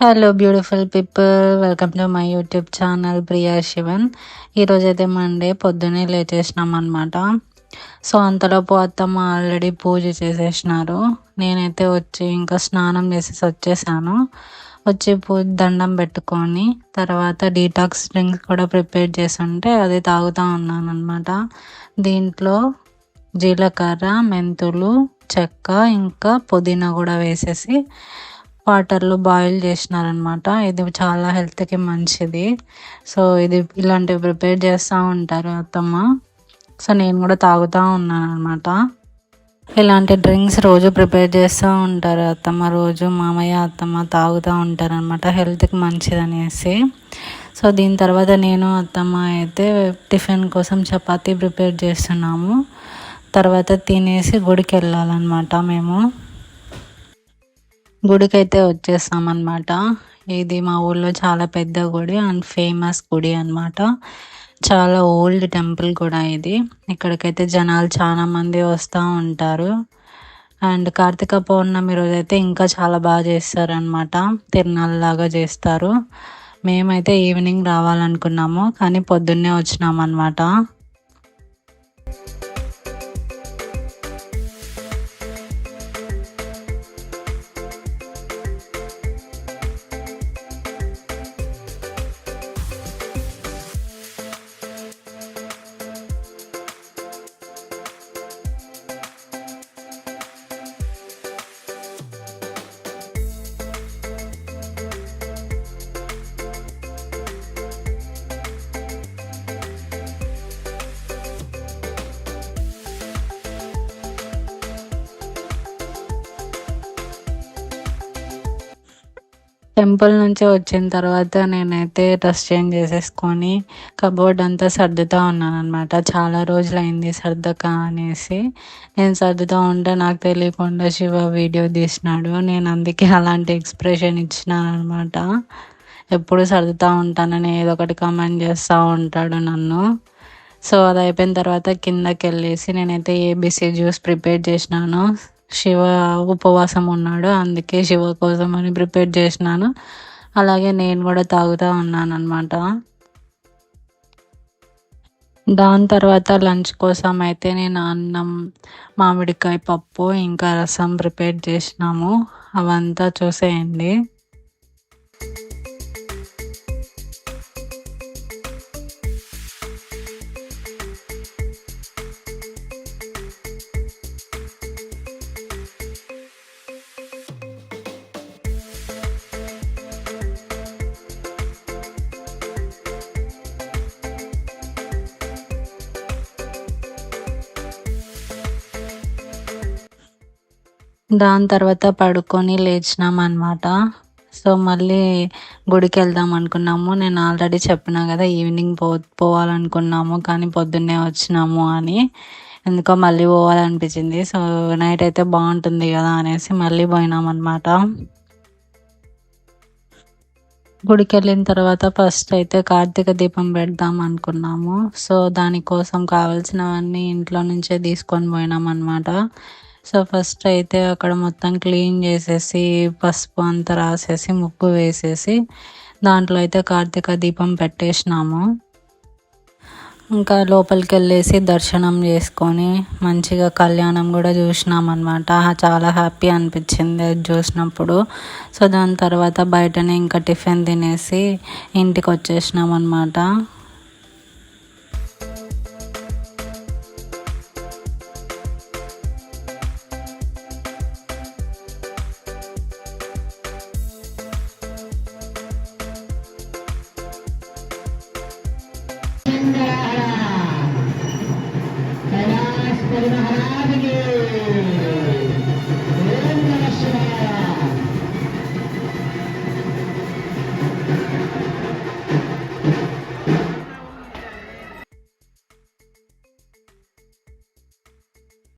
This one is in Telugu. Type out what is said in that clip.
Hello beautiful people, welcome to my YouTube channel Priya Sivan. ఈరోజైతే మండే పొద్దున్నే లేచేసినాం అనమాట. సో అంతలోపు అత్తమ్మ ఆల్రెడీ పూజ చేసేసినారు. నేనైతే వచ్చి ఇంకా స్నానం చేసేసి వచ్చేసాను. వచ్చి పూజ దండం పెట్టుకొని తర్వాత డీటాక్స్ డ్రింక్స్ కూడా ప్రిపేర్ చేసి ఉంటే అది తాగుతూ ఉన్నాను అనమాట. దీంట్లో జీలకర్ర, మెంతులు, చెక్క ఇంకా పుదీనా కూడా వేసేసి వాటర్లో బాయిల్ చేసినారనమాట. ఇది చాలా హెల్త్కి మంచిది. సో ఇది ఇలాంటివి ప్రిపేర్ చేస్తూ ఉంటారు అత్తమ్మ. సో నేను కూడా తాగుతూ ఉన్నాను అనమాట. ఇలాంటి డ్రింక్స్ రోజు ప్రిపేర్ చేస్తూ ఉంటారు అత్తమ్మ. రోజు మామయ్య అత్తమ్మ తాగుతూ ఉంటారు అనమాట, హెల్త్కి మంచిది అనేసి. సో దీని తర్వాత నేను అత్తమ్మ అయితే టిఫిన్ కోసం చపాతీ ప్రిపేర్ చేస్తున్నాము. తర్వాత తినేసి గుడికి వెళ్ళాలన్నమాట. మేము గుడికైతే వచ్చేస్తామన్నమాట. ఇది మా ఊళ్ళో చాలా పెద్ద గుడి అండ్ ఫేమస్ గుడి అనమాట. చాలా ఓల్డ్ టెంపుల్ కూడా ఇది. ఇక్కడికైతే జనాలు చాలా మంది వస్తూ ఉంటారు. అండ్ కార్తీక పౌర్ణమి రోజైతే ఇంకా చాలా బాగా చేస్తారనమాట. తిరునాళ్ళలాగా చేస్తారు. మేమైతే ఈవినింగ్ రావాలనుకున్నాము కానీ పొద్దున్నే వచ్చినామన్నమాట. టెంపుల్ నుంచి వచ్చిన తర్వాత నేనైతే డ్రెస్ చేంజ్ చేసేసుకొని కబోర్డ్ అంతా సర్దుతూ ఉన్నాను అనమాట. చాలా రోజులైంది సర్దక అనేసి. నేను సర్దుతూ ఉంటే నాకు తెలియకుండా శివ వీడియో తీసినాడు. నేను అందుకే అలాంటి ఎక్స్ప్రెషన్ ఇచ్చినాను అనమాట. ఎప్పుడు సర్దుతూ ఉంటానని ఏదో ఒకటి కామెంట్ చేస్తూ ఉంటాడు నన్ను. సో అది అయిపోయిన తర్వాత కిందకి వెళ్ళేసి నేనైతే ఏబీసీ జ్యూస్ ప్రిపేర్ చేసినాను. శివ ఉపవాసం ఉన్నాడు, అందుకే శివ కోసం అని ప్రిపేర్ చేసినాను. అలాగే నేను కూడా తాగుతూ ఉన్నాను అనమాట. దాని తర్వాత లంచ్ కోసం అయితే నేను అన్నం, మామిడికాయ పప్పు ఇంకా రసం ప్రిపేర్ చేసినాము. అవంతా చూసేయండి. దాని తర్వాత పడుకొని లేచినామన్నమాట. సో మళ్ళీ గుడికి వెళ్దాం అనుకున్నాము. నేను ఆల్రెడీ చెప్పినా కదా ఈవినింగ్ పోవాలనుకున్నాము కానీ పొద్దున్నే వచ్చినాము అని. ఎందుకో మళ్ళీ పోవాలనిపించింది. సో నైట్ అయితే బాగుంటుంది కదా అనేసి మళ్ళీ పోయినామన్నమాట. గుడికి వెళ్ళిన తర్వాత ఫస్ట్ అయితే కార్తీక దీపం పెడదాం అనుకున్నాము. సో దానికోసం కావాల్సినవన్నీ ఇంట్లో నుంచే తీసుకొని పోయినాం అనమాట. సో ఫస్ట్ అయితే అక్కడ మొత్తం క్లీన్ చేసేసి పసుపు అంతా రాసేసి ముగ్గు వేసేసి దాంట్లో అయితే కార్తీక దీపం పెట్టేసినాము. ఇంకా లోపలికి వెళ్ళేసి దర్శనం చేసుకొని మంచిగా కళ్యాణం కూడా చూసినాం అనమాట. చాలా హ్యాపీ అనిపించింది అది చూసినప్పుడు. సో దాని తర్వాత బయటనే ఇంకా టిఫిన్ తినేసి ఇంటికి వచ్చేసినాం అనమాట.